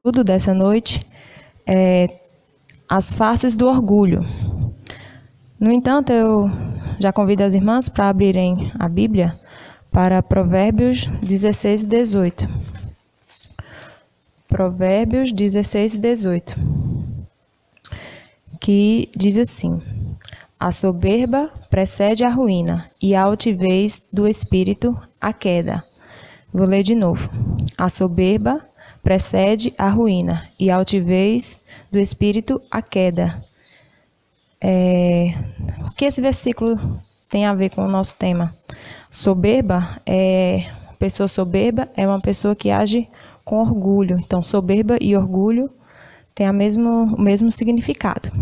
estudo dessa noite é as faces do orgulho. No entanto, eu já convido as irmãs para abrirem a Bíblia para Provérbios 16 e 18. Provérbios 16 e 18. Que diz assim: a soberba precede a ruína, e a altivez do espírito a queda. Vou ler de novo. A soberba precede a ruína, e a altivez do espírito a queda. O que esse versículo tem a ver com o nosso tema? Pessoa soberba é uma pessoa que age com orgulho. Então, soberba e orgulho têm o mesmo significado.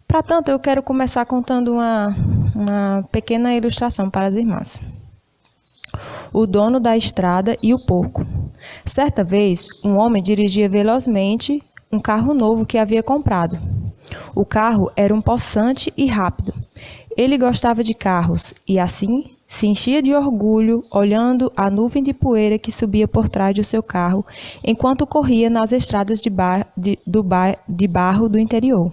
Para tanto, eu quero começar contando uma pequena ilustração para as irmãs. O dono da estrada e o porco. Certa vez, um homem dirigia velozmente um carro novo que havia comprado. O carro era um possante e rápido. Ele gostava de carros e, assim, se enchia de orgulho olhando a nuvem de poeira que subia por trás do seu carro enquanto corria nas estradas de barro do interior.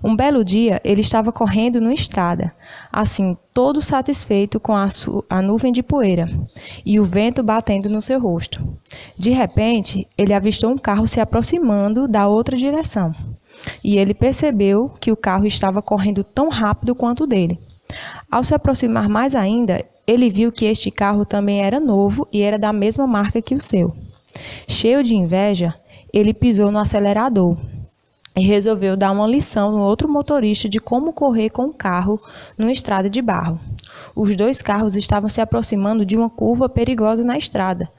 Um belo dia, ele estava correndo numa estrada, assim, todo satisfeito com a nuvem de poeira e o vento batendo no seu rosto. De repente, ele avistou um carro se aproximando da outra direção, e ele percebeu que o carro estava correndo tão rápido quanto o dele. Ao se aproximar mais ainda, ele viu que este carro também era novo e era da mesma marca que o seu. Cheio de inveja, ele pisou no acelerador e resolveu dar uma lição no outro motorista de como correr com o carro numa estrada de barro. Os dois carros estavam se aproximando de uma curva perigosa na estrada.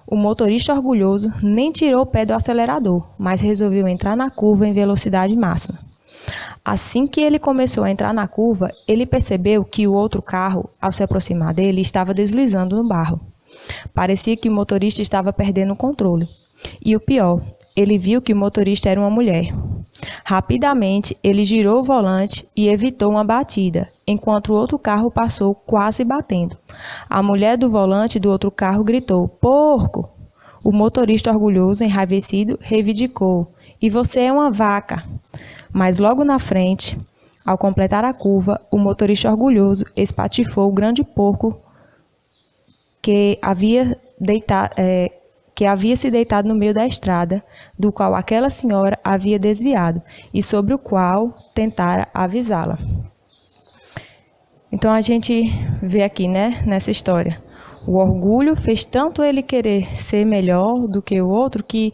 O motorista orgulhoso nem tirou o pé do acelerador, mas resolveu entrar na curva em velocidade máxima. Assim que ele começou a entrar na curva, ele percebeu que o outro carro, ao se aproximar dele, estava deslizando no barro. Parecia que o motorista estava perdendo o controle. E o pior, ele viu que o motorista era uma mulher. Rapidamente, ele girou o volante e evitou uma batida, enquanto o outro carro passou quase batendo. A mulher do volante do outro carro gritou: "Porco!" O motorista orgulhoso, enraivecido, reivindicou: "E você é uma vaca!" Mas logo na frente, ao completar a curva, o motorista orgulhoso espatifou o grande porco que havia se deitado no meio da estrada, do qual aquela senhora havia desviado e sobre o qual tentara avisá-la. Então a gente vê aqui, nessa história, o orgulho fez tanto ele querer ser melhor do que o outro que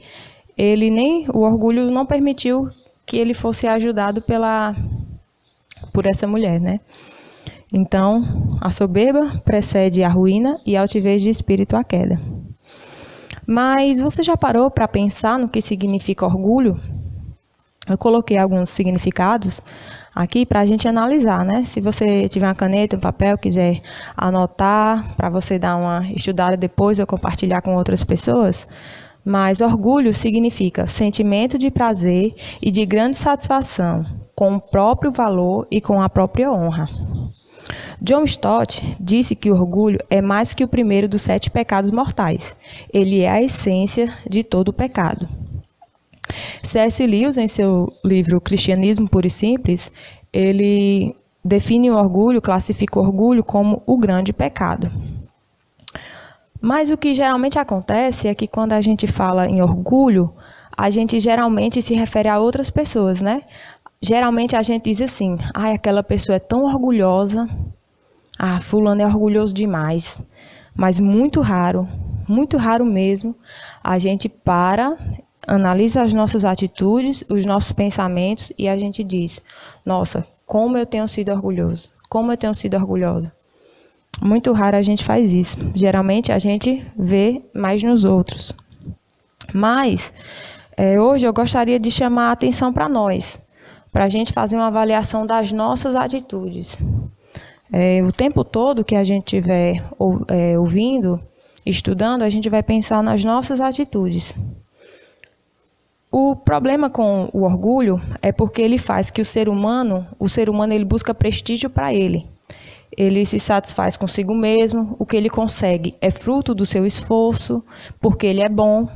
o orgulho não permitiu que ele fosse ajudado por essa mulher, Então, a soberba precede a ruína e a altivez de espírito a queda. Mas você já parou para pensar no que significa orgulho? Eu coloquei alguns significados aqui para a gente analisar, Se você tiver uma caneta, um papel, quiser anotar, para você dar uma estudada depois ou compartilhar com outras pessoas. Mas orgulho significa sentimento de prazer e de grande satisfação com o próprio valor e com a própria honra. John Stott disse que o orgulho é mais que o primeiro dos 7 pecados mortais. Ele é a essência de todo o pecado. C.S. Lewis, em seu livro Cristianismo Puro e Simples, ele define o orgulho, classifica o orgulho como o grande pecado. Mas o que geralmente acontece é que quando a gente fala em orgulho, a gente geralmente se refere a outras pessoas, Geralmente a gente diz assim: aquela pessoa é tão orgulhosa, fulano é orgulhoso demais. Mas muito raro mesmo, a gente analisa as nossas atitudes, os nossos pensamentos e a gente diz: nossa, como eu tenho sido orgulhoso, como eu tenho sido orgulhosa. Muito raro a gente faz isso. Geralmente a gente vê mais nos outros. Mas hoje eu gostaria de chamar a atenção para nós, para a gente fazer uma avaliação das nossas atitudes. O tempo todo que a gente estiver ouvindo, estudando, a gente vai pensar nas nossas atitudes. O problema com o orgulho é porque ele faz que o ser humano ele busca prestígio para ele. Ele se satisfaz consigo mesmo, o que ele consegue é fruto do seu esforço, porque ele é bom,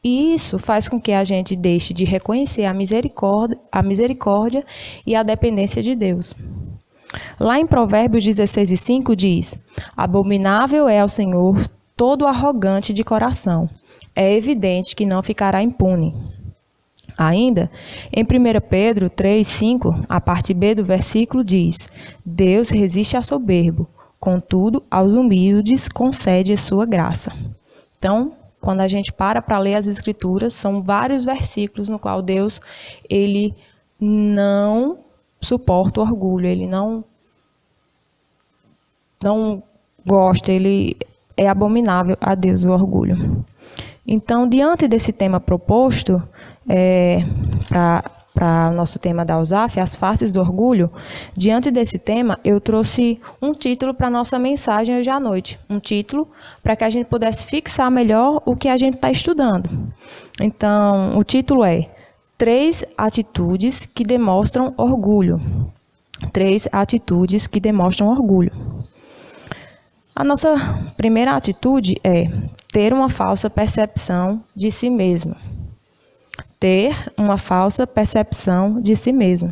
E isso faz com que a gente deixe de reconhecer a misericórdia e a dependência de Deus. Lá em Provérbios 16:5 diz: abominável é ao Senhor todo arrogante de coração. É evidente que não ficará impune. Ainda, em 1 Pedro 3:5, a parte B do versículo diz: Deus resiste ao soberbo, contudo, aos humildes concede a sua graça. Então, quando a gente para ler as Escrituras, são vários versículos no qual Deus, ele não suporta o orgulho, ele não gosta, ele é abominável a Deus o orgulho. Então, diante desse tema proposto, para o nosso tema da USAF, as faces do orgulho, diante desse tema, eu trouxe um título para a nossa mensagem hoje à noite. Um título para que a gente pudesse fixar melhor o que a gente está estudando. Então, o título é 3 atitudes que demonstram orgulho. 3 atitudes que demonstram orgulho. A nossa primeira atitude é ter uma falsa percepção de si mesmo. Ter uma falsa percepção de si mesmo.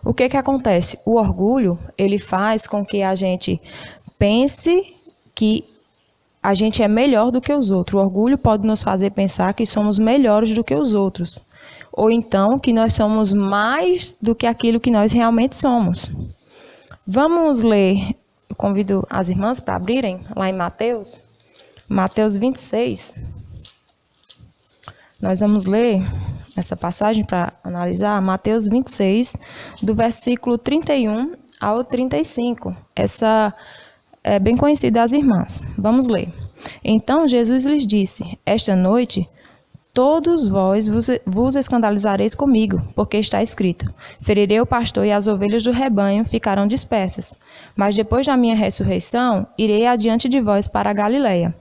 O que acontece? O orgulho, ele faz com que a gente pense que a gente é melhor do que os outros. O orgulho pode nos fazer pensar que somos melhores do que os outros. Ou então que nós somos mais do que aquilo que nós realmente somos. Vamos ler, eu convido as irmãs para abrirem lá em Mateus 26. Nós vamos ler essa passagem para analisar, Mateus 26, do versículo 31 ao 35. Essa é bem conhecida das irmãs. Vamos ler. Então Jesus lhes disse: esta noite todos vós vos escandalizareis comigo, porque está escrito: ferirei o pastor e as ovelhas do rebanho ficarão dispersas. Mas depois da minha ressurreição, irei adiante de vós para a Galileia.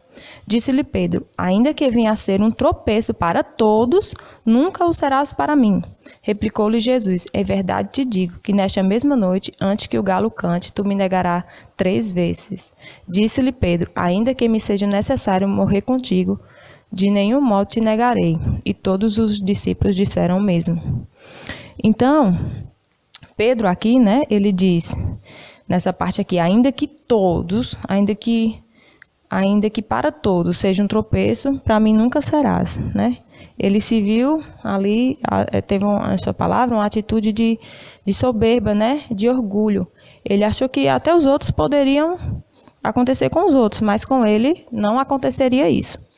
Disse-lhe Pedro: ainda que venha a ser um tropeço para todos, nunca o serás para mim. Replicou-lhe Jesus: em verdade te digo que nesta mesma noite, antes que o galo cante, tu me negarás 3 vezes. Disse-lhe Pedro: ainda que me seja necessário morrer contigo, de nenhum modo te negarei. E todos os discípulos disseram o mesmo. Então, Pedro aqui, ele diz, nessa parte aqui, ainda que para todos seja um tropeço, para mim nunca serás, Ele se viu ali, teve essa palavra, uma atitude de soberba, de orgulho. Ele achou que até os outros poderiam acontecer com os outros, mas com ele não aconteceria isso.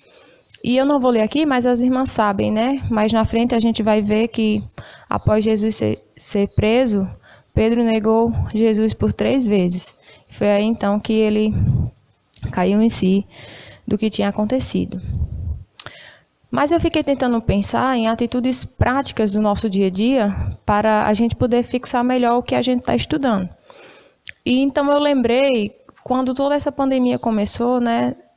E eu não vou ler aqui, mas as irmãs sabem, Mas na frente a gente vai ver que após Jesus ser preso, Pedro negou Jesus por 3 vezes. Foi aí então que ele caiu em si do que tinha acontecido. Mas eu fiquei tentando pensar em atitudes práticas do nosso dia a dia para a gente poder fixar melhor o que a gente está estudando. E então eu lembrei, quando toda essa pandemia começou,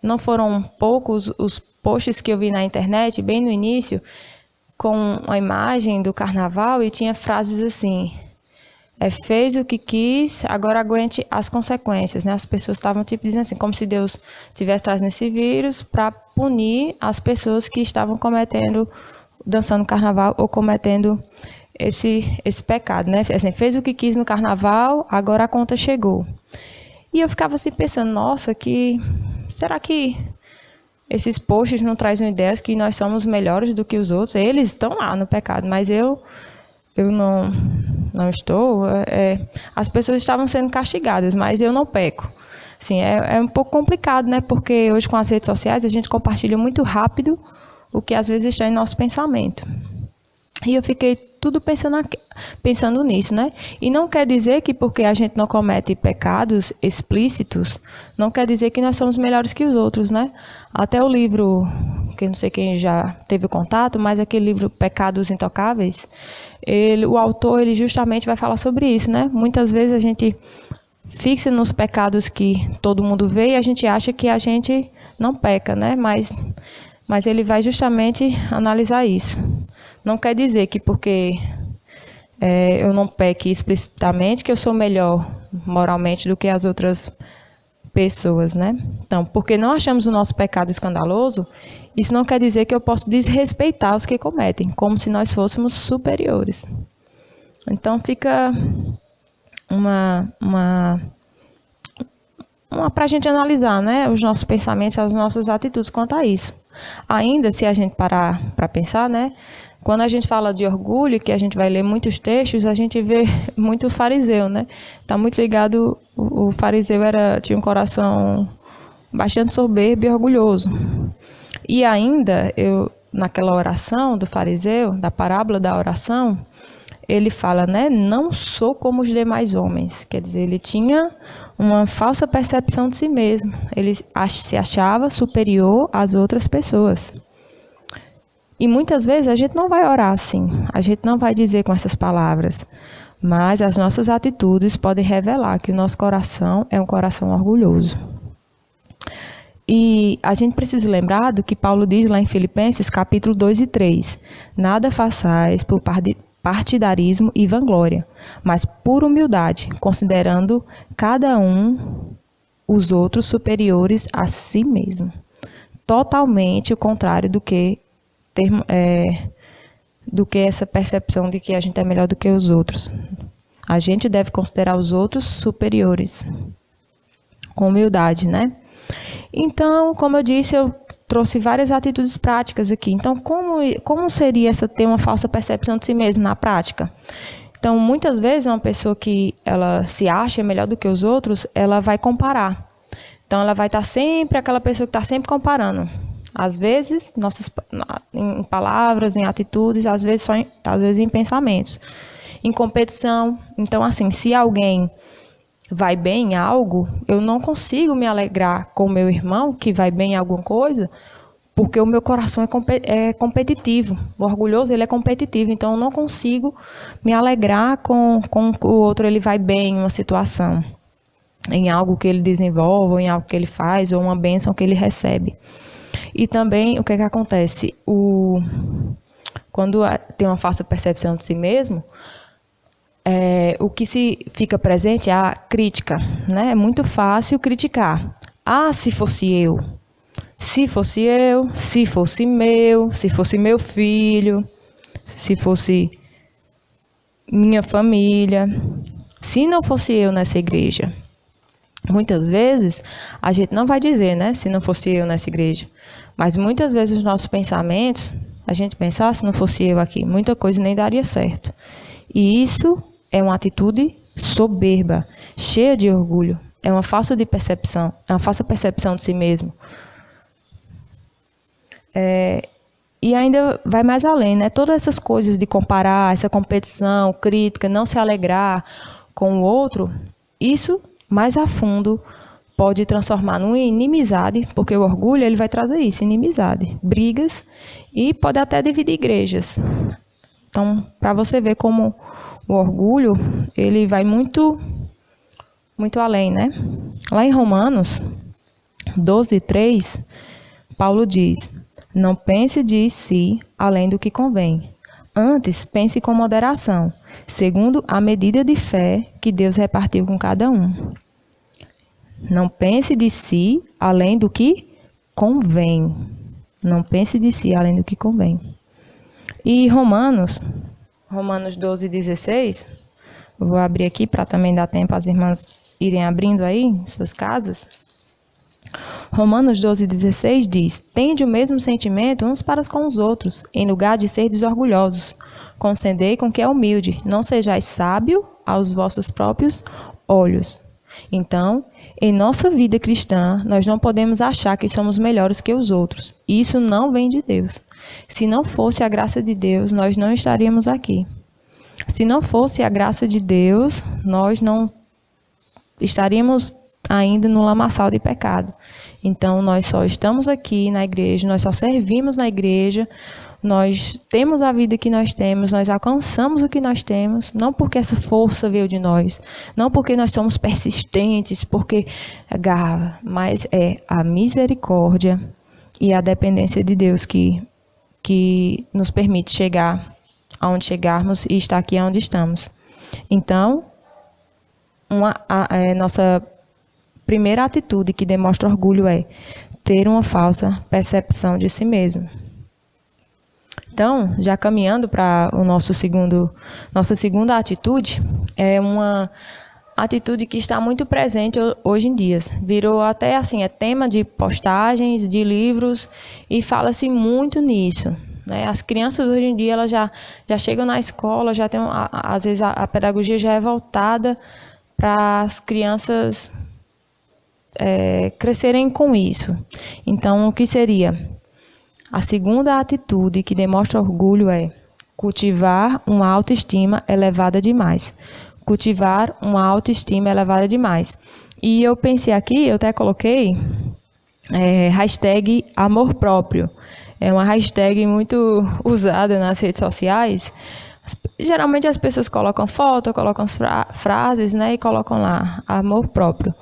não foram poucos os posts que eu vi na internet, bem no início, com a imagem do carnaval, e tinha frases assim: fez o que quis, agora aguente as consequências, As pessoas estavam dizendo assim, como se Deus estivesse trazendo esse vírus para punir as pessoas que estavam dançando carnaval ou cometendo esse pecado, Assim, fez o que quis no carnaval, agora a conta chegou. E eu ficava assim pensando, nossa, será que esses posts não trazem ideias que nós somos melhores do que os outros? Eles estão lá no pecado, mas eu não estou. As pessoas estavam sendo castigadas, mas eu não peco. Assim, é um pouco complicado, Porque hoje com as redes sociais a gente compartilha muito rápido o que às vezes está em nosso pensamento. E eu fiquei tudo pensando nisso, E não quer dizer que porque a gente não comete pecados explícitos, não quer dizer que nós somos melhores que os outros, Até o livro, que não sei quem já teve contato, mas aquele livro Pecados Intocáveis, o autor ele justamente vai falar sobre isso, Muitas vezes a gente fixa nos pecados que todo mundo vê e a gente acha que a gente não peca, Mas ele vai justamente analisar isso. Não quer dizer que porque eu não peque explicitamente, que eu sou melhor moralmente do que as outras pessoas, né? Então, porque não achamos o nosso pecado escandaloso, isso não quer dizer que eu posso desrespeitar os que cometem, como se nós fôssemos superiores. Então, fica para a gente analisar, né, os nossos pensamentos, as nossas atitudes quanto a isso. Ainda, se a gente parar para pensar, né, quando a gente fala de orgulho, que a gente vai ler muitos textos, a gente vê muito o fariseu, né? Está muito ligado, o fariseu tinha um coração bastante soberbo e orgulhoso. E ainda, naquela oração do fariseu, da parábola da oração, ele fala, né, não sou como os demais homens. Quer dizer, ele tinha uma falsa percepção de si mesmo. Ele se achava superior às outras pessoas. E muitas vezes a gente não vai orar assim, a gente não vai dizer com essas palavras, mas as nossas atitudes podem revelar que o nosso coração é um coração orgulhoso. E a gente precisa lembrar do que Paulo diz lá em Filipenses, capítulo 2 e 3. Nada façais por partidarismo e vanglória, mas por humildade, considerando cada um os outros superiores a si mesmo. Totalmente o contrário do que essa percepção de que a gente é melhor do que os outros. A gente deve considerar os outros superiores, com humildade, né? Então, como eu disse, eu trouxe várias atitudes práticas aqui. Então, como seria ter uma falsa percepção de si mesmo na prática? Então, muitas vezes, uma pessoa que ela se acha melhor do que os outros, ela vai comparar. Então, ela vai estar sempre aquela pessoa que está sempre comparando. Às vezes, em palavras, em atitudes, às vezes em pensamentos. Em competição. Então, assim, se alguém vai bem em algo, eu não consigo me alegrar com o meu irmão que vai bem em alguma coisa, porque o meu coração é competitivo. O orgulhoso, ele é competitivo. Então, eu não consigo me alegrar com o outro, ele vai bem em uma situação, em algo que ele desenvolve, ou em algo que ele faz, ou uma bênção que ele recebe. E também, o que acontece? Quando tem uma falsa percepção de si mesmo, o que se fica presente é a crítica, né? É muito fácil criticar. Ah, se fosse eu, se fosse meu filho, se fosse minha família, se não fosse eu nessa igreja. Muitas vezes, a gente não vai dizer, né, se não fosse eu nessa igreja. Mas muitas vezes os nossos pensamentos, a gente pensa, se não fosse eu aqui, muita coisa nem daria certo. E isso é uma atitude soberba, cheia de orgulho. É uma falsa percepção de si mesmo. E ainda vai mais além, né? Todas essas coisas de comparar, essa competição, crítica, não se alegrar com o outro, isso mais a fundo pode transformar numa inimizade, porque o orgulho ele vai trazer isso, inimizade, brigas e pode até dividir igrejas. Então, para você ver como o orgulho, ele vai muito, muito além, né? Lá em Romanos 12:3, Paulo diz, não pense de si além do que convém. Antes, pense com moderação, segundo a medida de fé que Deus repartiu com cada um. Não pense de si além do que convém. Não pense de si além do que convém. E Romanos 12:16, vou abrir aqui para também dar tempo às irmãs irem abrindo aí em suas casas. Romanos 12:16 diz, tende o mesmo sentimento uns para com os outros, em lugar de ser desorgulhosos. Concedei com que é humilde, não sejais sábio aos vossos próprios olhos. Então, em nossa vida cristã, nós não podemos achar que somos melhores que os outros. Isso não vem de Deus. Se não fosse a graça de Deus, nós não estaríamos aqui. Se não fosse a graça de Deus, nós não estaríamos ainda no lamaçal de pecado. Então, nós só estamos aqui na igreja, nós só servimos na igreja, nós temos a vida que nós temos, nós alcançamos o que nós temos, não porque essa força veio de nós, não porque nós somos persistentes, mas é a misericórdia e a dependência de Deus que nos permite chegar aonde chegarmos e estar aqui onde estamos. Então, nossa primeira atitude que demonstra orgulho é ter uma falsa percepção de si mesmo. Então, já caminhando para nossa segunda atitude, é uma atitude que está muito presente hoje em dia. Virou até assim, é tema de postagens, de livros, e fala-se muito nisso. Né? As crianças hoje em dia elas já chegam na escola, já tem, às vezes a pedagogia já é voltada para as crianças crescerem com isso. Então, o que seria? A segunda atitude que demonstra orgulho é cultivar uma autoestima elevada demais. Cultivar uma autoestima elevada demais. E eu pensei aqui, eu até coloquei hashtag amor próprio. É uma hashtag muito usada nas redes sociais. Geralmente as pessoas colocam foto, colocam frases, né, e colocam lá amor próprio.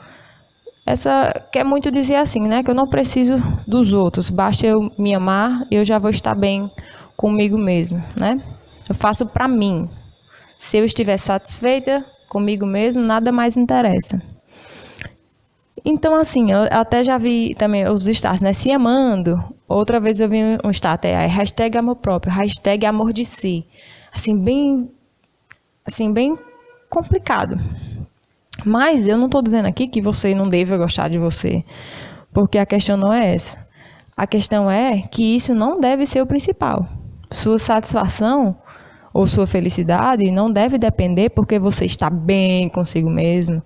Essa quer muito dizer assim, né, que eu não preciso dos outros, basta eu me amar e eu já vou estar bem comigo mesmo, né? Eu faço para mim. Se eu estiver satisfeita comigo mesmo, nada mais interessa. Então, assim, eu até já vi também os status, né, se amando. Outra vez eu vi um status, hashtag amor próprio, hashtag amor de si. Assim, bem complicado. Mas eu não estou dizendo aqui que você não deve gostar de você, porque a questão não é essa. A questão é que isso não deve ser o principal. Sua satisfação ou sua felicidade não deve depender porque você está bem consigo mesmo,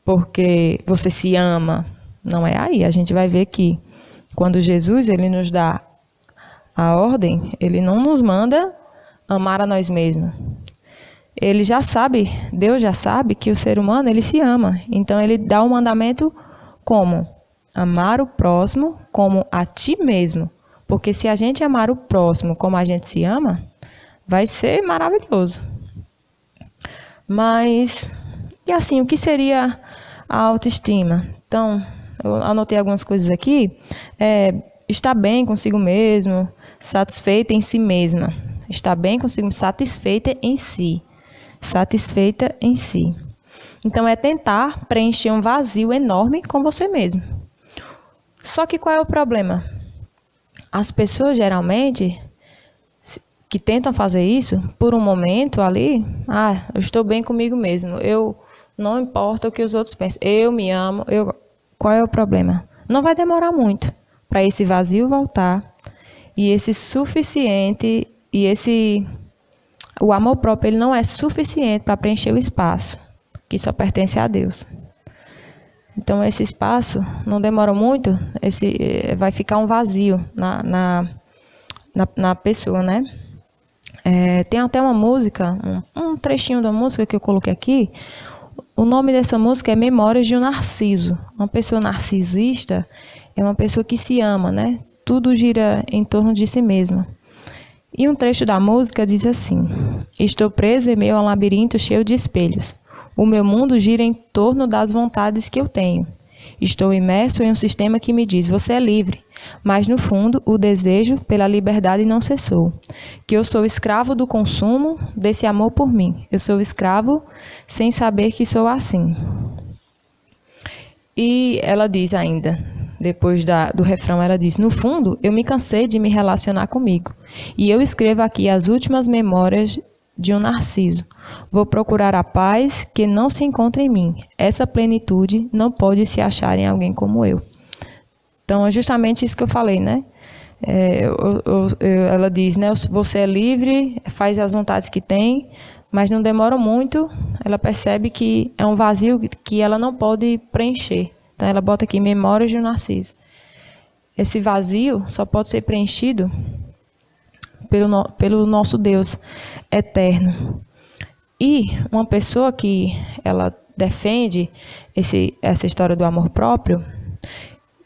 porque você se ama. Não é aí. A gente vai ver que quando Jesus ele nos dá a ordem, ele não nos manda amar a nós mesmos. Ele já sabe, Deus já sabe que o ser humano ele se ama. Então ele dá um mandamento como? Amar o próximo como a ti mesmo. Porque se a gente amar o próximo como a gente se ama, vai ser maravilhoso. Mas, e assim, o que seria a autoestima? Então, eu anotei algumas coisas aqui. Estar bem consigo mesmo, satisfeita em si mesma. Estar bem consigo, satisfeita em si. Satisfeita em si. Então, é tentar preencher um vazio enorme com você mesmo. Só que qual é o problema? As pessoas, geralmente, que tentam fazer isso, por um momento ali, eu estou bem comigo mesmo, eu não importa o que os outros pensam, eu me amo, qual é o problema? Não vai demorar muito para esse vazio voltar e esse suficiente, o amor próprio ele não é suficiente para preencher o espaço, que só pertence a Deus. Então, esse espaço não demora muito, vai ficar um vazio na pessoa, né? Tem até uma música, um trechinho da música que eu coloquei aqui. O nome dessa música é Memórias de um Narciso. Uma pessoa narcisista é uma pessoa que se ama, né? Tudo gira em torno de si mesma. E um trecho da música diz assim: estou preso em meio a um labirinto cheio de espelhos. O meu mundo gira em torno das vontades que eu tenho. Estou imerso em um sistema que me diz, você é livre. Mas, no fundo, o desejo pela liberdade não cessou. Que eu sou escravo do consumo desse amor por mim. Eu sou escravo sem saber que sou assim. E ela diz ainda, depois do refrão, ela diz, no fundo, eu me cansei de me relacionar comigo. E eu escrevo aqui as últimas memórias de um narciso. Vou procurar a paz que não se encontra em mim. Essa plenitude não pode se achar em alguém como eu. Então, é justamente isso que eu falei, né? Ela diz, né? Você é livre, faz as vontades que tem, mas não demora muito, ela percebe que é um vazio que ela não pode preencher. Então, ela bota aqui, Memórias de um Narciso. Esse vazio só pode ser preenchido pelo nosso Deus eterno. E uma pessoa que ela defende essa história do amor próprio,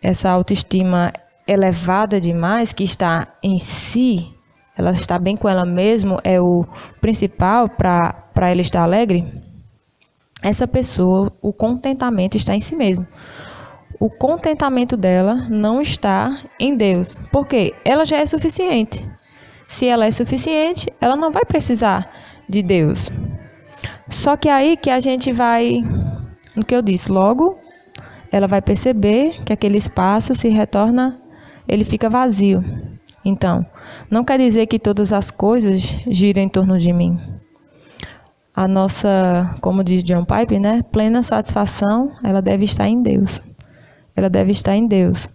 essa autoestima elevada demais, que está em si, ela está bem com ela mesma, é o principal para ela estar alegre. Essa pessoa, o contentamento está em si mesmo. O contentamento dela não está em Deus. Por quê? Ela já é suficiente. Se ela é suficiente, ela não vai precisar de Deus. Só que aí que a gente vai, no que eu disse, logo, ela vai perceber que aquele espaço ele fica vazio. Então, não quer dizer que todas as coisas giram em torno de mim. A nossa, como diz John Piper, né, plena satisfação, ela deve estar em Deus. Ela deve estar em Deus.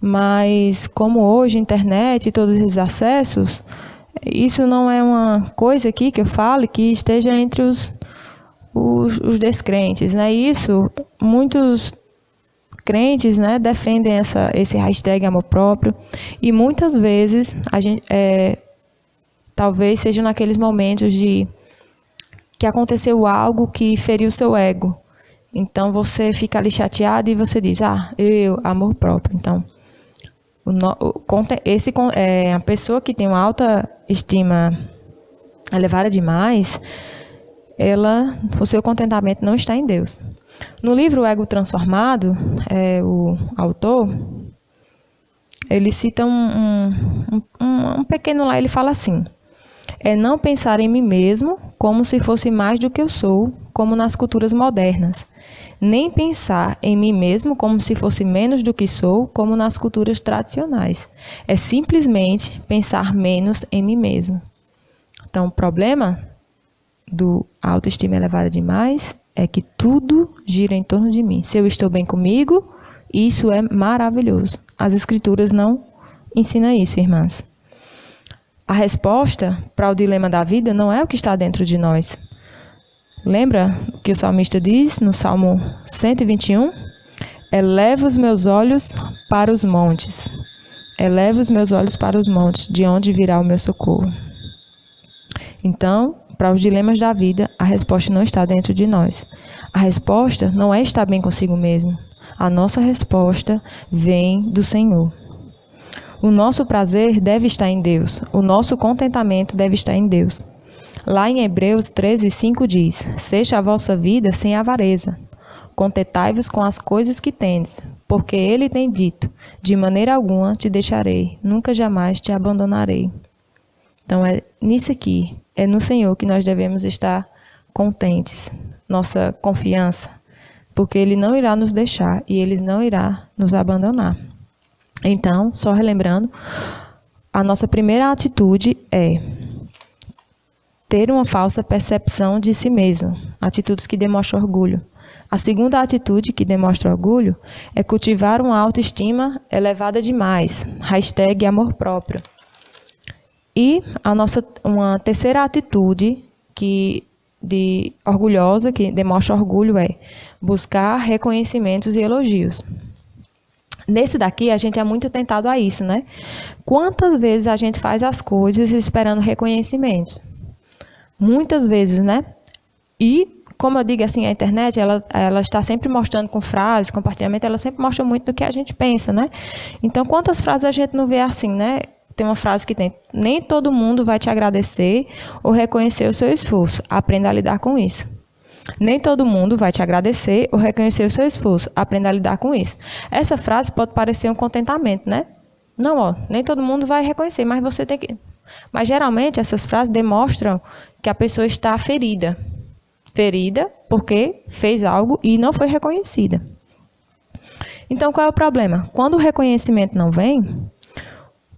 Mas como hoje, internet e todos esses acessos, isso não é uma coisa aqui que eu falo que esteja entre os descrentes, né? Isso, muitos crentes, né, defendem esse hashtag amor próprio, e muitas vezes a gente talvez seja naqueles momentos de que aconteceu algo que feriu seu ego. Então você fica ali chateado e você diz: amor próprio. Então, a pessoa que tem uma alta estima elevada demais, o seu contentamento não está em Deus. No livro O Ego Transformado, o autor, ele cita um pequeno lá, ele fala assim: não pensar em mim mesmo como se fosse mais do que eu sou, como nas culturas modernas, nem pensar em mim mesmo como se fosse menos do que sou, como nas culturas tradicionais. É simplesmente pensar menos em mim mesmo. Então, o problema do autoestima elevada demais é que tudo gira em torno de mim. Se eu estou bem comigo, isso é maravilhoso. As escrituras não ensinam isso, irmãs. A resposta para o dilema da vida não é o que está dentro de nós. Lembra o que o salmista diz no Salmo 121? Eleva os meus olhos para os montes. Eleva os meus olhos para os montes, de onde virá o meu socorro. Então, para os dilemas da vida, a resposta não está dentro de nós. A resposta não é estar bem consigo mesmo. A nossa resposta vem do Senhor. O nosso prazer deve estar em Deus. O nosso contentamento deve estar em Deus. Lá em Hebreus 13:5 diz: seja a vossa vida sem avareza. Contentai-vos com as coisas que tendes, porque Ele tem dito: de maneira alguma te deixarei, nunca jamais te abandonarei. Então é nisso aqui, é no Senhor que nós devemos estar contentes, nossa confiança, porque Ele não irá nos deixar e Ele não irá nos abandonar. Então, só relembrando, a nossa primeira atitude é ter uma falsa percepção de si mesmo, atitudes que demonstram orgulho. A segunda atitude que demonstra orgulho é cultivar uma autoestima elevada demais, hashtag amor próprio. E uma terceira atitude orgulhosa, que demonstra orgulho, é buscar reconhecimentos e elogios. Nesse daqui, a gente é muito tentado a isso, né? Quantas vezes a gente faz as coisas esperando reconhecimentos? Muitas vezes, né? E, como eu digo assim, a internet, ela está sempre mostrando com frases, compartilhamento, ela sempre mostra muito do que a gente pensa, né? Então, quantas frases a gente não vê assim, né? Tem uma frase que tem: nem todo mundo vai te agradecer ou reconhecer o seu esforço. Aprenda a lidar com isso. Nem todo mundo vai te agradecer ou reconhecer o seu esforço. Aprenda a lidar com isso. Essa frase pode parecer um contentamento, né? Não, nem todo mundo vai reconhecer, mas você tem que... Mas, geralmente, essas frases demonstram que a pessoa está ferida. Ferida porque fez algo e não foi reconhecida. Então, qual é o problema? Quando o reconhecimento não vem,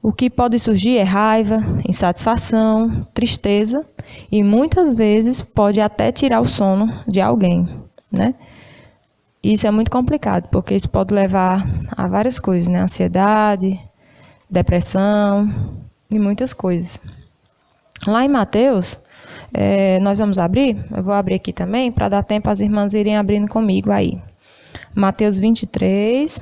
o que pode surgir é raiva, insatisfação, tristeza e muitas vezes pode até tirar o sono de alguém, né? Isso é muito complicado, porque isso pode levar a várias coisas, né? Ansiedade, depressão e muitas coisas. Lá em Mateus, nós vamos abrir, eu vou abrir aqui também, para dar tempo às irmãs irem abrindo comigo aí. Mateus 23...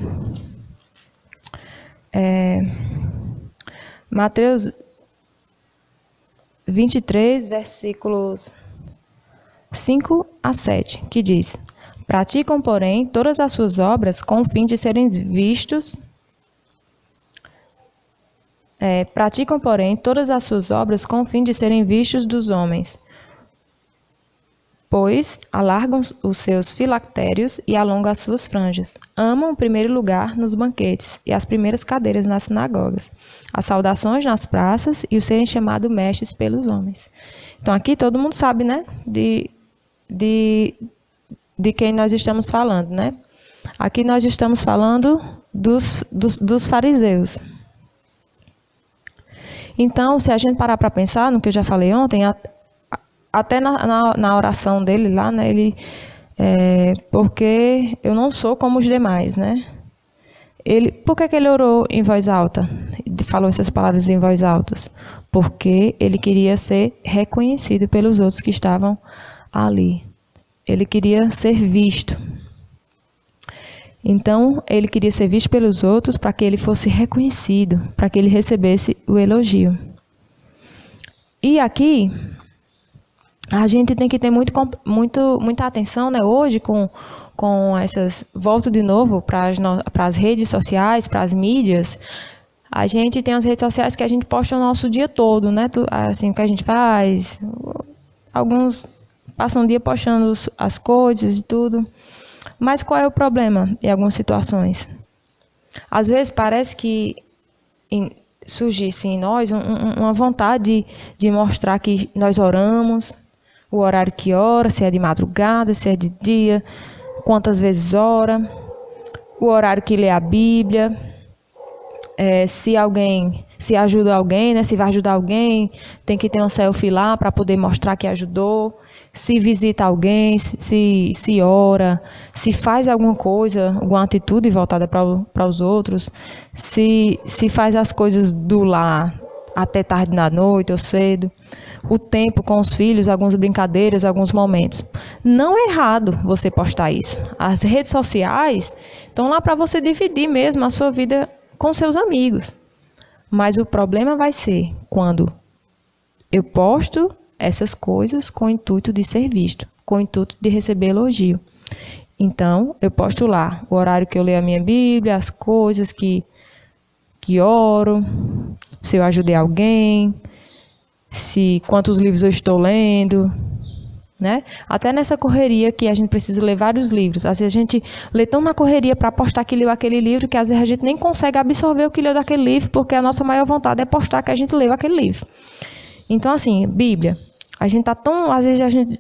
Mateus 23, versículos 5 a 7, que diz: praticam, porém, todas as suas obras com o fim de serem vistos. Praticam, porém, todas as suas obras com o fim de serem vistos dos homens, pois alargam os seus filactérios e alongam as suas franjas. Amam o primeiro lugar nos banquetes e as primeiras cadeiras nas sinagogas, as saudações nas praças e o serem chamados mestres pelos homens. Então, aqui todo mundo sabe, né, de quem nós estamos falando, né? Aqui nós estamos falando dos fariseus. Então, se a gente parar para pensar no que eu já falei ontem, até na oração dele lá, né, porque eu não sou como os demais, né? Por que ele orou em voz alta? Falou essas palavras em voz alta? Porque ele queria ser reconhecido pelos outros que estavam ali. Ele queria ser visto. Então, ele queria ser visto pelos outros para que ele fosse reconhecido, para que ele recebesse o elogio. E aqui, a gente tem que ter muita atenção, né? Hoje, com essas... Volto de novo para as redes sociais, para as mídias. A gente tem as redes sociais que a gente posta o nosso dia todo, né? Assim, o que a gente faz. Alguns passam o dia postando as coisas e tudo. Mas qual é o problema em algumas situações? Às vezes parece que surgisse em nós uma vontade de mostrar que nós oramos, o horário que ora, se é de madrugada, se é de dia, quantas vezes ora, o horário que lê a Bíblia, se ajuda alguém, né? Se vai ajudar alguém, tem que ter um selfie lá para poder mostrar que ajudou. Se visita alguém, se ora, se faz alguma coisa, alguma atitude voltada para os outros, se faz as coisas do lar até tarde da noite ou cedo, o tempo com os filhos, algumas brincadeiras, alguns momentos. Não é errado você postar isso. As redes sociais estão lá para você dividir mesmo a sua vida com seus amigos. Mas o problema vai ser quando eu posto essas coisas com o intuito de ser visto, com o intuito de receber elogio. Então, eu posto lá o horário que eu leio a minha Bíblia, as coisas que oro, se eu ajudei alguém, quantos livros eu estou lendo, né? Até nessa correria que a gente precisa ler vários livros. Às vezes a gente lê tão na correria para postar que leu aquele livro que às vezes a gente nem consegue absorver o que leu daquele livro, porque a nossa maior vontade é postar que a gente leu aquele livro. Então, assim, Bíblia. A gente tá tão... Às vezes a gente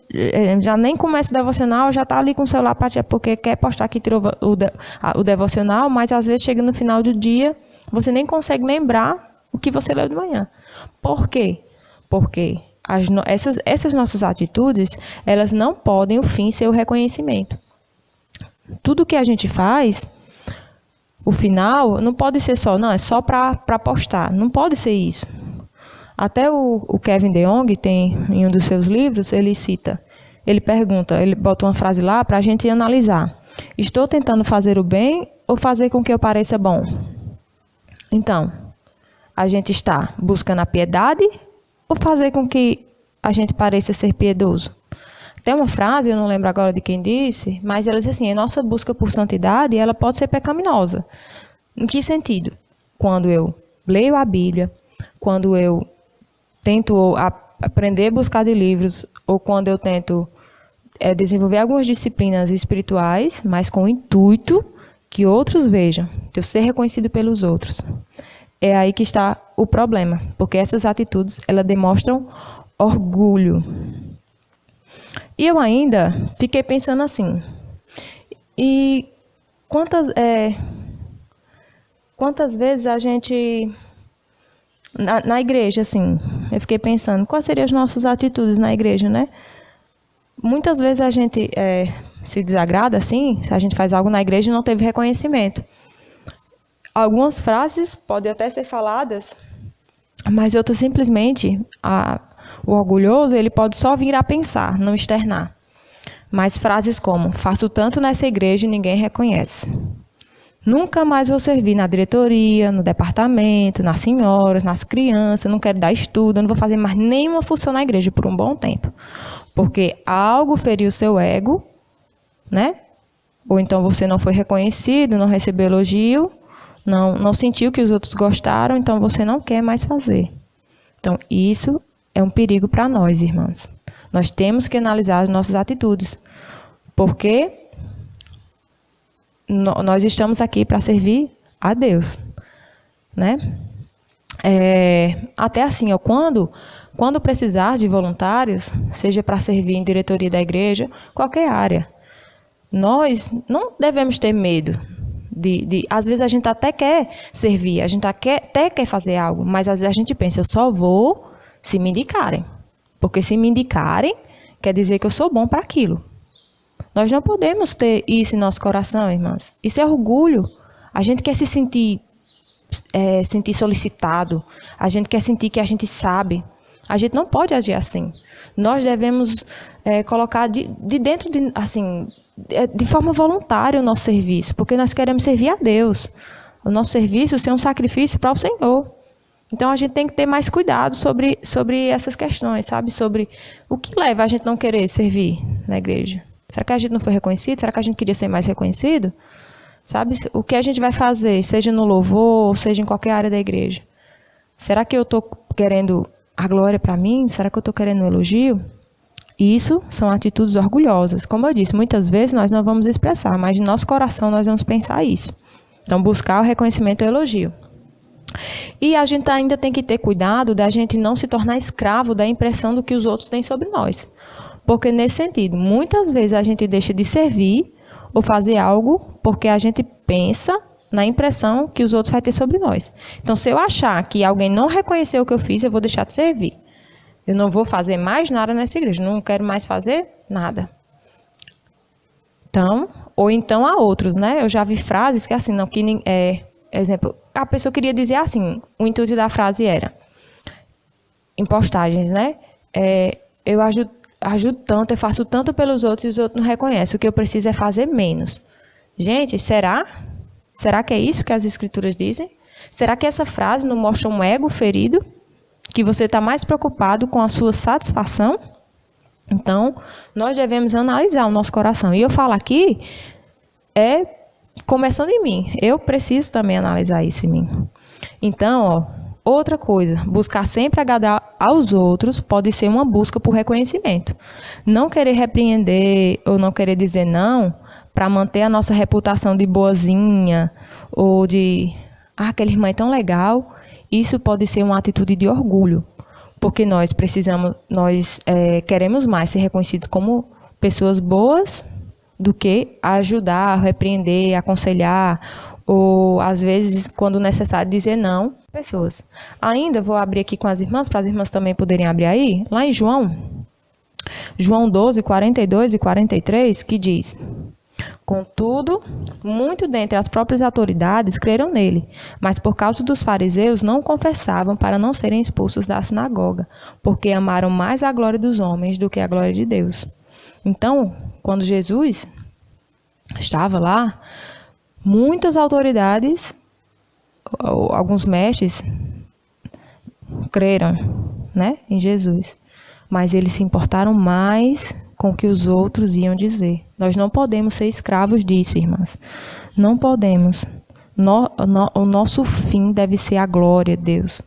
já nem começa o devocional, já tá ali com o celular porque quer postar que tirou o devocional, mas às vezes chega no final do dia, você nem consegue lembrar o que você leu de manhã. Por quê? Porque essas nossas atitudes, elas não podem, o fim, ser o reconhecimento. Tudo que a gente faz, o final, não pode ser só, não, é só para postar. Não pode ser isso. Até o Kevin DeYoung tem, em um dos seus livros, ele pergunta, ele bota uma frase lá para a gente analisar. Estou tentando fazer o bem ou fazer com que eu pareça bom? Então, a gente está buscando a piedade ou fazer com que a gente pareça ser piedoso? Tem uma frase, eu não lembro agora de quem disse, mas ela diz assim, a nossa busca por santidade, ela pode ser pecaminosa. Em que sentido? Quando eu leio a Bíblia, quando eu tento aprender a buscar de livros, ou quando eu tento desenvolver algumas disciplinas espirituais, mas com o intuito que outros vejam, de eu ser reconhecido pelos outros. É aí que está o problema, porque essas atitudes, elas demonstram orgulho. E eu ainda fiquei pensando assim, e quantas vezes a gente... Na igreja, assim, eu fiquei pensando, quais seriam as nossas atitudes na igreja, né? Muitas vezes a gente se desagrada, assim, se a gente faz algo na igreja e não teve reconhecimento. Algumas frases podem até ser faladas, mas outras simplesmente, o orgulhoso, ele pode só vir a pensar, não externar. Mas frases como, faço tanto nessa igreja e ninguém reconhece. Nunca mais vou servir na diretoria, no departamento, nas senhoras, nas crianças, não quero dar estudo, não vou fazer mais nenhuma função na igreja por um bom tempo. Porque algo feriu o seu ego, né? Ou então você não foi reconhecido, não recebeu elogio, não sentiu que os outros gostaram, então você não quer mais fazer. Então, isso é um perigo para nós, irmãs. Nós temos que analisar as nossas atitudes. Porque nós estamos aqui para servir a Deus, né? Até assim, quando precisar de voluntários, seja para servir em diretoria da igreja, qualquer área, Nós não devemos ter medo. Às vezes a gente até quer servir, a gente até quer fazer algo, mas às vezes a gente pensa, eu só vou se me indicarem. Porque se me indicarem, quer dizer que eu sou bom para aquilo. Nós não podemos ter isso em nosso coração, irmãs. Isso é orgulho. A gente quer se sentir solicitado. A gente quer sentir que a gente sabe. A gente não pode agir assim. Nós devemos colocar de dentro, de forma voluntária o nosso serviço, porque nós queremos servir a Deus. O nosso serviço ser um sacrifício para o Senhor. Então, a gente tem que ter mais cuidado sobre essas questões, sabe? Sobre o que leva a gente não querer servir na igreja. Será que a gente não foi reconhecido? Será que a gente queria ser mais reconhecido? Sabe? O que a gente vai fazer, seja no louvor, seja em qualquer área da igreja? Será que eu estou querendo a glória para mim? Será que eu estou querendo um elogio? Isso são atitudes orgulhosas. Como eu disse, muitas vezes nós não vamos expressar, mas no nosso coração nós vamos pensar isso. Então, buscar o reconhecimento e o elogio. E a gente ainda tem que ter cuidado da gente não se tornar escravo da impressão do que os outros têm sobre nós. Porque, nesse sentido, muitas vezes a gente deixa de servir ou fazer algo porque a gente pensa na impressão que os outros vão ter sobre nós. Então, se eu achar que alguém não reconheceu o que eu fiz, eu vou deixar de servir. Eu não vou fazer mais nada nessa igreja, não quero mais fazer nada. Então, ou então há outros, né? Eu já vi frases que assim, não, que exemplo, a pessoa queria dizer assim, o intuito da frase era, em postagens, né? Eu ajudo tanto, eu faço tanto pelos outros e os outros não reconhecem. O que eu preciso é fazer menos. Gente, será? Será que é isso que as escrituras dizem? Será que essa frase não mostra um ego ferido? Que você está mais preocupado com a sua satisfação? Então, nós devemos analisar o nosso coração. E eu falo aqui, começando em mim. Eu preciso também analisar isso em mim. Então, outra coisa, buscar sempre agradar aos outros pode ser uma busca por reconhecimento. Não querer repreender ou não querer dizer não para manter a nossa reputação de boazinha ou de, aquela irmã é tão legal. Isso pode ser uma atitude de orgulho, porque nós queremos mais ser reconhecidos como pessoas boas do que ajudar, repreender, aconselhar, ou às vezes, quando necessário, dizer não pessoas. Ainda vou abrir aqui com as irmãs, para as irmãs também poderem abrir aí, lá em João 12, 42 e 43, que diz: contudo, muito dentre as próprias autoridades creram nele, mas por causa dos fariseus não confessavam para não serem expulsos da sinagoga, porque amaram mais a glória dos homens do que a glória de Deus. Então, quando Jesus estava lá, muitas autoridades, alguns mestres, creram, né, em Jesus, mas eles se importaram mais com o que os outros iam dizer. Nós não podemos ser escravos disso, irmãs. Não podemos. O nosso fim deve ser a glória de Deus.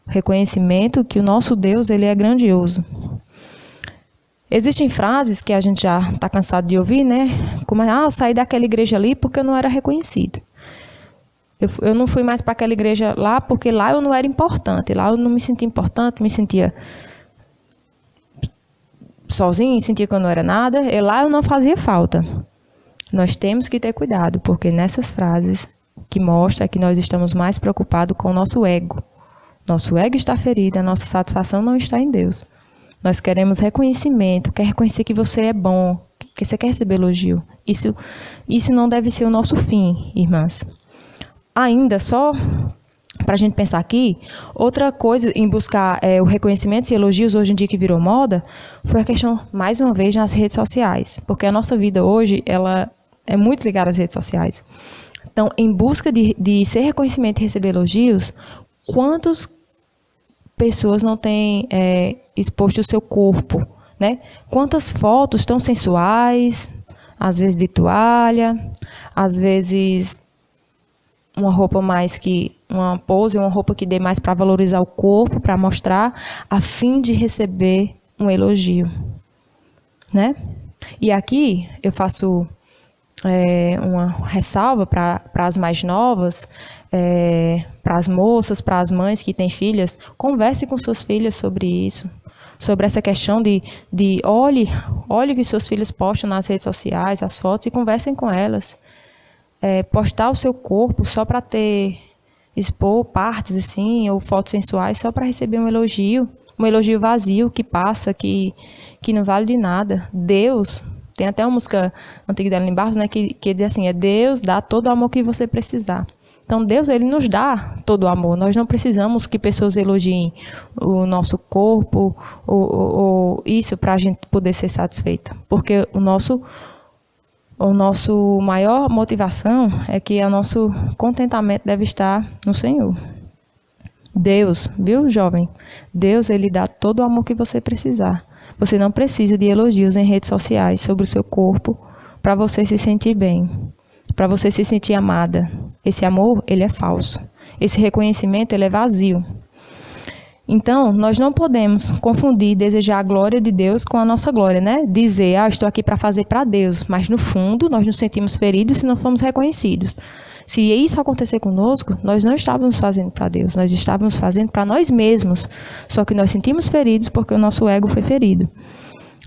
O reconhecimento que o nosso Deus, ele é grandioso. Existem frases que a gente já está cansado de ouvir, né? Como, eu saí daquela igreja ali porque eu não era reconhecido. Eu não fui mais para aquela igreja lá porque lá eu não era importante. Lá eu não me sentia importante, me sentia sozinho, sentia que eu não era nada, e lá eu não fazia falta. Nós temos que ter cuidado, porque nessas frases que mostra que nós estamos mais preocupados com o nosso ego. Nosso ego está ferido, a nossa satisfação não está em Deus. Nós queremos reconhecimento, quer reconhecer que você é bom, que você quer receber elogio. Isso não deve ser o nosso fim, irmãs. Ainda só para a gente pensar aqui, outra coisa em buscar o reconhecimento e elogios hoje em dia que virou moda, foi a questão, mais uma vez, nas redes sociais. Porque a nossa vida hoje, ela é muito ligada às redes sociais. Então, em busca de ser reconhecimento e receber elogios, quantas pessoas não têm exposto o seu corpo, né? Quantas fotos tão sensuais, às vezes de toalha, às vezes uma roupa mais que uma pose, uma roupa que dê mais para valorizar o corpo, para mostrar, a fim de receber um elogio, né? E aqui eu faço uma ressalva para as mais novas, para as moças, para as mães que têm filhas. Converse com suas filhas sobre isso. sobre essa questão de olhe o que seus filhos postam nas redes sociais, as fotos, e conversem com elas. Postar o seu corpo só para expor partes assim, ou fotos sensuais, só para receber um elogio vazio, que passa, que não vale de nada. Deus, tem até uma música antiga da Ellen Barros, né, que diz assim, Deus dá todo o amor que você precisar. Então, Deus, Ele nos dá todo o amor. Nós não precisamos que pessoas elogiem o nosso corpo ou isso para a gente poder ser satisfeita. Porque o nosso maior motivação é que o nosso contentamento deve estar no Senhor. Deus, viu, jovem? Deus, Ele dá todo o amor que você precisar. Você não precisa de elogios em redes sociais sobre o seu corpo para você se sentir bem, para você se sentir amada. Esse amor, ele é falso. Esse reconhecimento, ele é vazio. Então, nós não podemos confundir desejar a glória de Deus com a nossa glória, né? Dizer, estou aqui para fazer para Deus, mas no fundo nós nos sentimos feridos se não formos reconhecidos. Se isso acontecer conosco, nós não estávamos fazendo para Deus, nós estávamos fazendo para nós mesmos. Só que nós sentimos feridos porque o nosso ego foi ferido.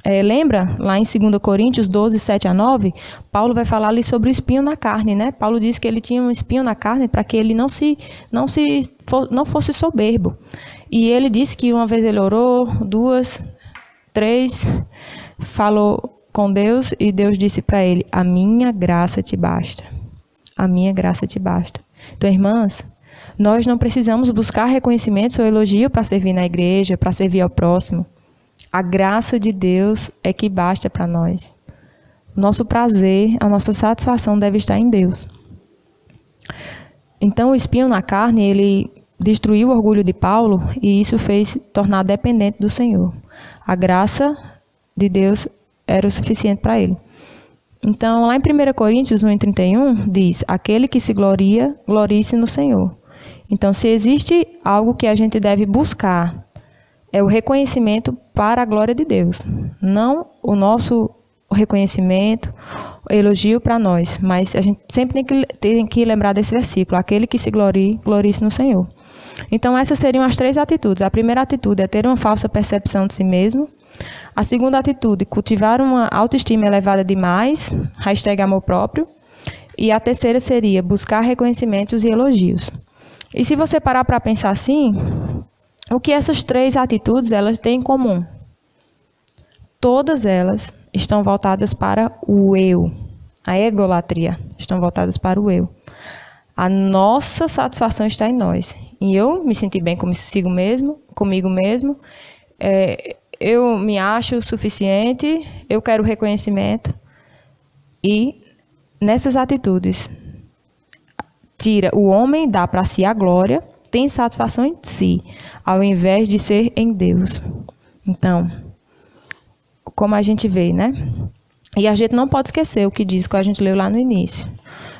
Lembra, lá em 2 Coríntios 12, 7-9, Paulo vai falar ali sobre o espinho na carne, né? Paulo diz que ele tinha um espinho na carne para que ele não fosse soberbo. E ele disse que uma vez ele orou, 2, 3, falou com Deus e Deus disse para ele, a minha graça te basta. A minha graça te basta. Então, irmãs, nós não precisamos buscar reconhecimento ou elogio para servir na igreja, para servir ao próximo. A graça de Deus é que basta para nós. O nosso prazer, a nossa satisfação deve estar em Deus. Então, o espinho na carne, ele destruiu o orgulho de Paulo e isso fez tornar dependente do Senhor. A graça de Deus era o suficiente para ele. Então, lá em 1 Coríntios 1:31, diz, aquele que se gloria, glorie-se no Senhor. Então, se existe algo que a gente deve buscar, é o reconhecimento para a glória de Deus. Não o nosso reconhecimento, elogio para nós, mas a gente sempre tem que lembrar desse versículo, aquele que se glorie, glorie-se no Senhor. Então, essas seriam as 3 atitudes. A primeira atitude é ter uma falsa percepção de si mesmo. A segunda atitude, cultivar uma autoestima elevada demais, #amor próprio. E a terceira seria buscar reconhecimentos e elogios. E se você parar para pensar assim, o que essas 3 atitudes elas têm em comum? Todas elas estão voltadas para o eu. A egolatria estão voltadas para o eu. A nossa satisfação está em nós. E eu me sentir bem comigo mesmo. Eu me acho suficiente, eu quero reconhecimento. E nessas atitudes, o homem dá para si a glória, tem satisfação em si, ao invés de ser em Deus. Então, como a gente vê, né? E a gente não pode esquecer o que diz, que a gente leu lá no início.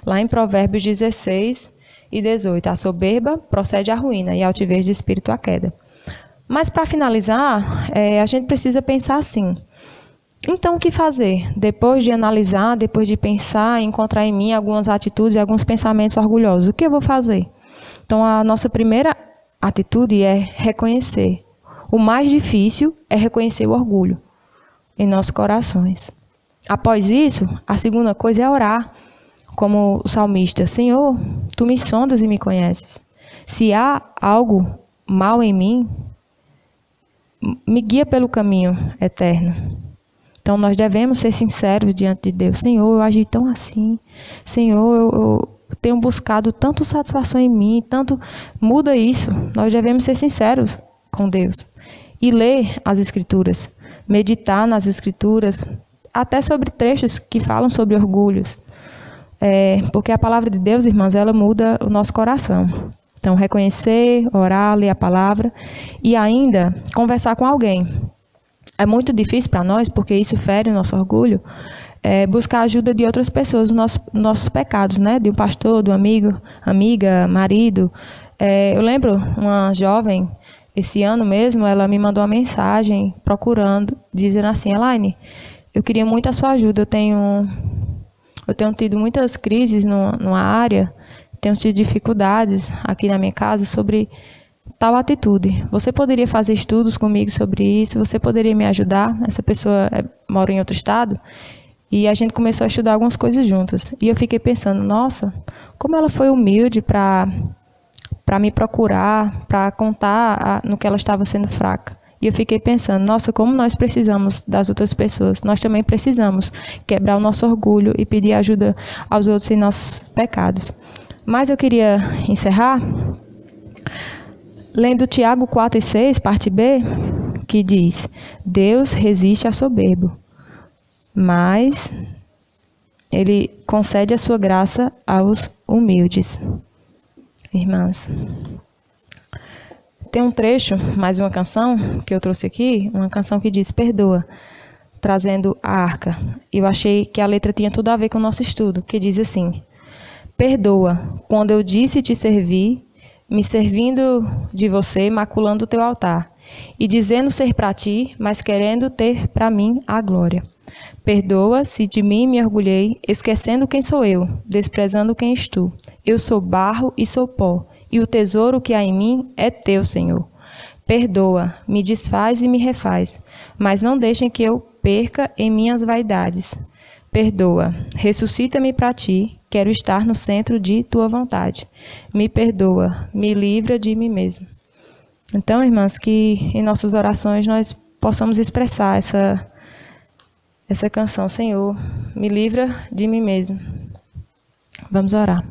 Lá em Provérbios 16 e 18, a soberba procede à ruína e a altivez de espírito à queda. Mas para finalizar, a gente precisa pensar assim. Então, o que fazer? Depois de analisar, depois de pensar, encontrar em mim algumas atitudes, alguns pensamentos orgulhosos, o que eu vou fazer? Então, a nossa primeira atitude é reconhecer. O mais difícil é reconhecer o orgulho em nossos corações. Após isso, a segunda coisa é orar, como o salmista. Senhor, Tu me sondas e me conheces. Se há algo mal em mim, me guia pelo caminho eterno. Então, nós devemos ser sinceros diante de Deus. Senhor, eu agi tão assim. Senhor, eu tenho buscado tanto satisfação em mim, tanto... Muda isso. Nós devemos ser sinceros com Deus. E ler as Escrituras. Meditar nas Escrituras. Até sobre trechos que falam sobre orgulhos. Porque a palavra de Deus, irmãs, ela muda o nosso coração. Então, reconhecer, orar, ler a palavra e ainda conversar com alguém. É muito difícil para nós, porque isso fere o nosso orgulho, buscar a ajuda de outras pessoas nos nossos pecados, né? De um pastor, de um amigo, amiga, marido. Eu lembro uma jovem, esse ano mesmo, ela me mandou uma mensagem procurando, dizendo assim, Elaine, eu queria muito a sua ajuda, eu tenho tido muitas crises numa área, tenho tido dificuldades aqui na minha casa sobre tal atitude. Você poderia fazer estudos comigo sobre isso? Você poderia me ajudar? Essa pessoa mora em outro estado. E a gente começou a estudar algumas coisas juntas. E eu fiquei pensando, nossa, como ela foi humilde para me procurar, para contar no que ela estava sendo fraca. E eu fiquei pensando, nossa, como nós precisamos das outras pessoas. Nós também precisamos quebrar o nosso orgulho e pedir ajuda aos outros em nossos pecados. Mas eu queria encerrar lendo Tiago 4:6, parte B, que diz: Deus resiste ao soberbo, mas Ele concede a sua graça aos humildes. Irmãs, tem um trecho, mais uma canção que eu trouxe aqui, uma canção que diz perdoa, trazendo a arca. Eu achei que a letra tinha tudo a ver com o nosso estudo, que diz assim: perdoa, quando eu disse te servir, me servindo de você, maculando o teu altar, e dizendo ser para ti, mas querendo ter para mim a glória. Perdoa se de mim me orgulhei, esquecendo quem sou eu, desprezando quem és tu. Eu sou barro e sou pó, e o tesouro que há em mim é teu, Senhor. Perdoa, me desfaz e me refaz, mas não deixem que eu perca em minhas vaidades. Perdoa, ressuscita-me para ti, quero estar no centro de tua vontade. Me perdoa, me livra de mim mesmo. Então, irmãs, que em nossas orações nós possamos expressar essa canção, Senhor, me livra de mim mesmo. Vamos orar.